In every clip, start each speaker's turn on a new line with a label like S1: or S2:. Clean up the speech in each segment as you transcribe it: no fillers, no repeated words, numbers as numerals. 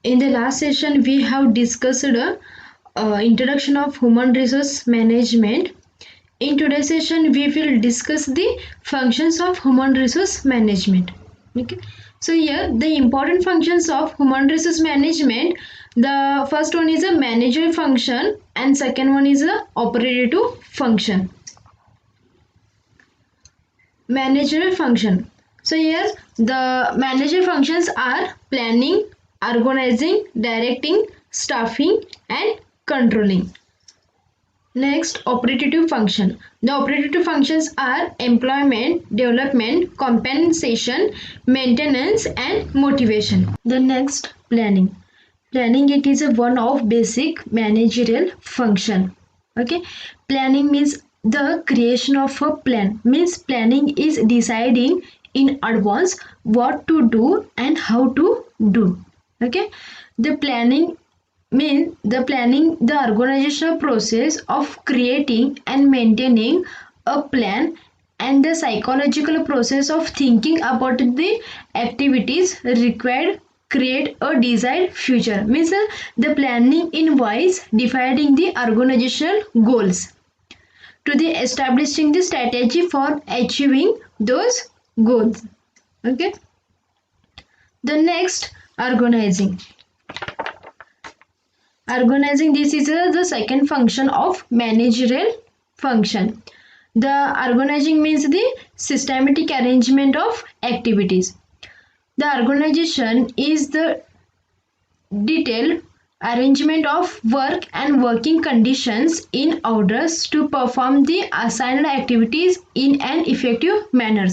S1: In the last session, we have discussed introduction of human resource management. In today's session, we will discuss the functions of human resource management. Okay. So here, the important functions of human resource management. The first one is a managerial function, and second one is a operative function. Managerial function. So here, the managerial functions are planning, organizing, directing, staffing, and controlling. Next, operative function. The operative functions are employment, development, compensation, maintenance, and motivation. The next, planning. Planning, it is one of basic managerial function. Okay, planning means the creation of a plan. Means planning is deciding in advance what to do and how to do. Okay, the planning means the organizational process of creating and maintaining a plan, and the psychological process of thinking about the activities required create a desired future. Means the planning involves defining the organizational goals to the establishing the strategy for achieving those goals. Okay, the next, organizing. Organizing, this is the second function of managerial function. The organizing means the systematic arrangement of activities. The organization is the detailed arrangement of work and working conditions in order to perform the assigned activities in an effective manner.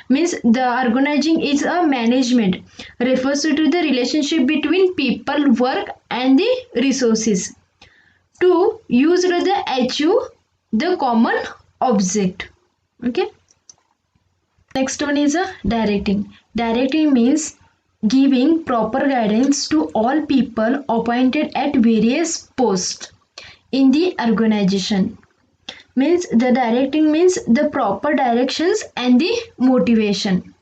S1: Means the organizing is a management, refers to the relationship between people, work, and the resources to use the achieve the common object. Okay. Next one is a directing. Directing means giving proper guidance to all people appointed at various posts in the organization. Means the directing means the proper directions and the motivation,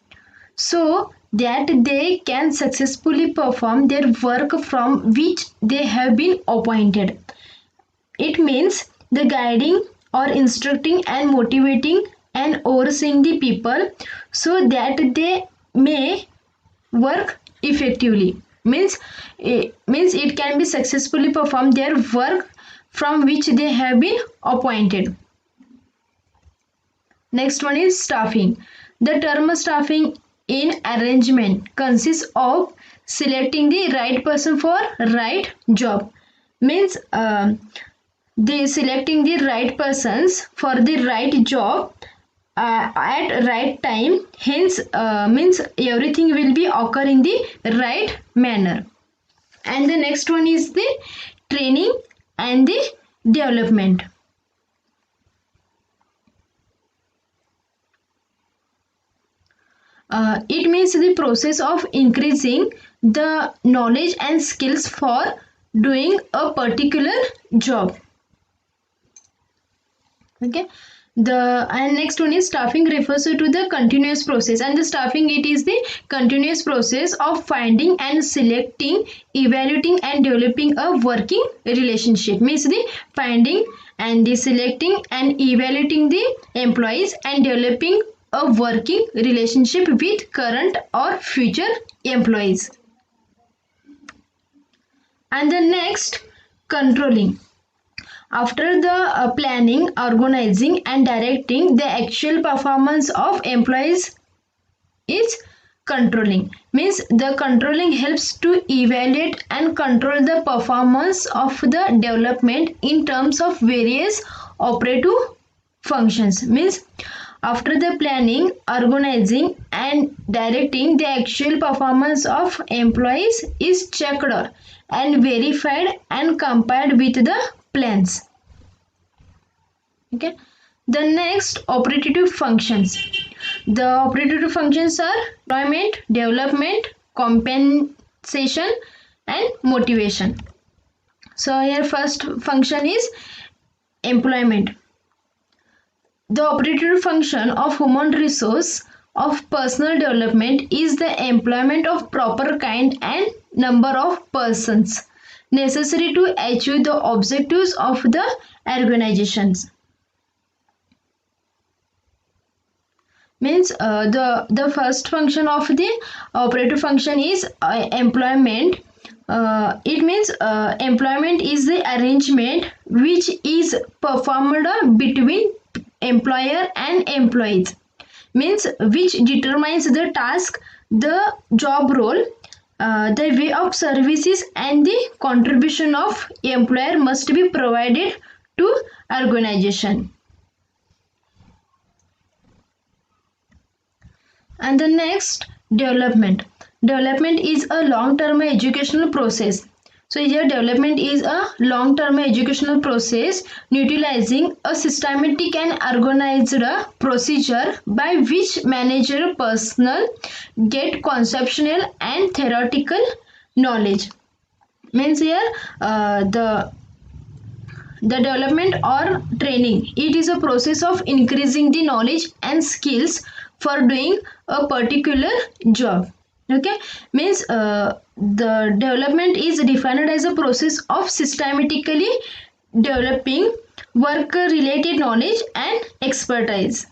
S1: so that they can successfully perform their work from which they have been appointed. It means the guiding or instructing and motivating and overseeing the people so that they may work effectively. Means it can be successfully perform their work from which they have been appointed. Next one is staffing. The term staffing in arrangement consists of selecting the right person for right job. Means they selecting the right persons for the right job at right time. Hence means everything will be occur in the right manner. And the next one is the training and the development. It means the process of increasing the knowledge and skills for doing a particular job. Okay. And next one is staffing, refers to the continuous process, and the staffing, it is the continuous process of finding and selecting, evaluating and developing a working relationship. Means the finding and the selecting and evaluating the employees and developing a working relationship with current or future employees. And the next, controlling. After the planning, organizing and directing, the actual performance of employees is controlling. Means the controlling helps to evaluate and control the performance of the development in terms of various operative functions. Means after the planning, organizing and directing, the actual performance of employees is checked and verified and compared with the plans. Okay. The next, operative functions. The operative functions are employment, development, compensation and motivation. So here first function is employment. The operative function of human resource of personal development is the employment of proper kind and number of persons necessary to achieve the objectives of the organizations. Means the first function of the operative function is employment. It means employment is the arrangement which is performed between employer and employees, means which determines the task, the job role, the way of services and the contribution of employer must be provided to organization. And the next, development. Development is a long-term educational process. So here development is a long-term educational process utilizing a systematic and organized procedure by which managerial personnel get conceptual and theoretical knowledge. Means here the development or training, it is a process of increasing the knowledge and skills for doing a particular job. Okay, means the development is defined as a process of systematically developing work related knowledge and expertise.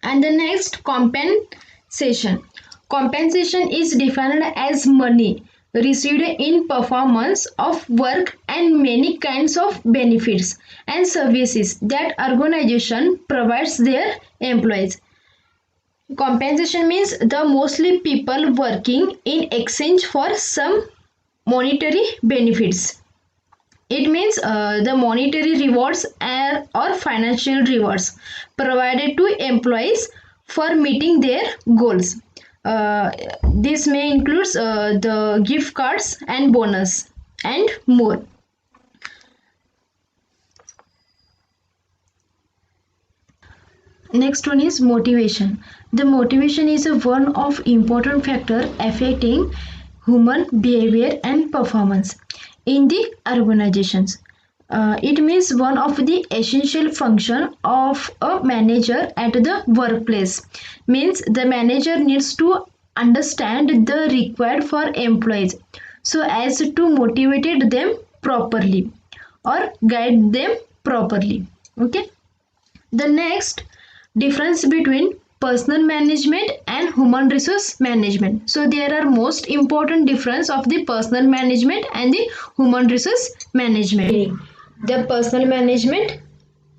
S1: And the next, compensation. Compensation is defined as money received in performance of work and many kinds of benefits and services that organization provides their employees. Compensation means the mostly people working in exchange for some monetary benefits. It means the monetary rewards or financial rewards provided to employees for meeting their goals. This may include the gift cards and bonus and more. Next one is motivation. The motivation is one of important factor affecting human behavior and performance in the organizations. It means one of the essential function of a manager at the workplace. Means the manager needs to understand the required for employees so as to motivate them properly or guide them properly. Okay. The next, difference between personal management and human resource management. So there are most important difference of the personal management and the human resource management. The personal management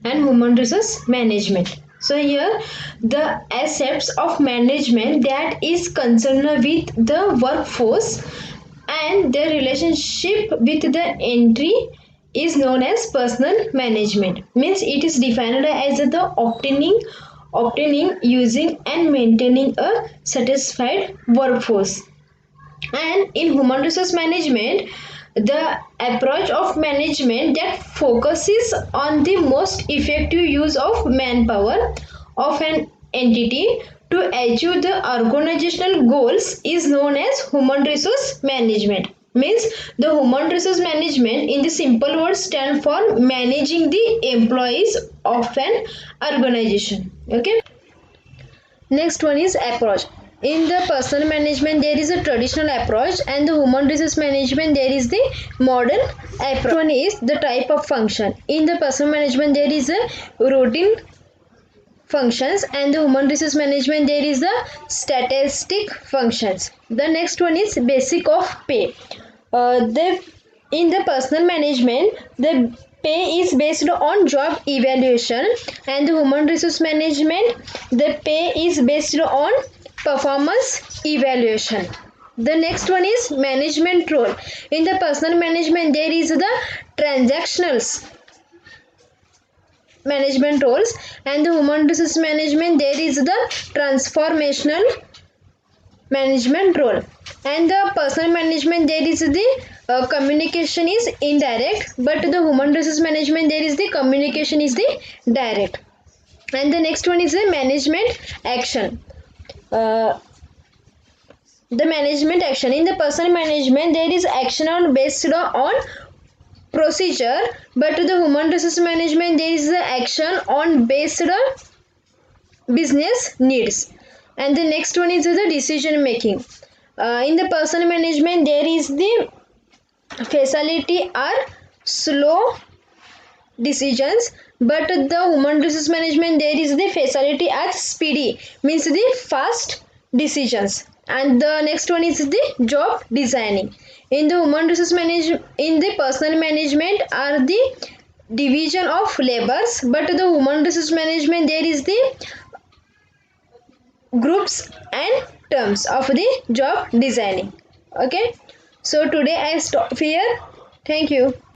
S1: and human resource management. So here the aspects of management that is concerned with the workforce and their relationship with the entry is known as personal management. Means it is defined as the obtaining, using and maintaining a satisfied workforce. And in human resource management, the approach of management that focuses on the most effective use of manpower of an entity to achieve the organizational goals is known as human resource management. Means the human resource management in the simple words stand for managing the employees of an organization. Okay. Next one is approach. In the personal management there is a traditional approach and the human resource management there is the modern approach. One is the type of function. In the personal management there is a routine functions and the human resource management there is the statistic functions. The next one is basic of pay. In the personal management the pay is based on job evaluation and the human resource management the pay is based on performance evaluation. The next one is management role. In the personal management there is the transactional management roles and the human resource management there is the transformational management role. And the personal management there is the communication is indirect, but the human resource management there is the communication is the direct. And the next one is the management action. The management action. In the personal management there is action based on procedure, but the human resource management there is the action on based business needs. And the next one is the decision making. In the personal management, there is the facility are slow decisions, but the human resource management, there is the facility as speedy, means the fast decisions. And the next one is the job designing. In the human resource management, in the personal management are the division of labors, but the human resource management, there is the groups and terms of the job designing. Okay, so today I stop here. Thank you.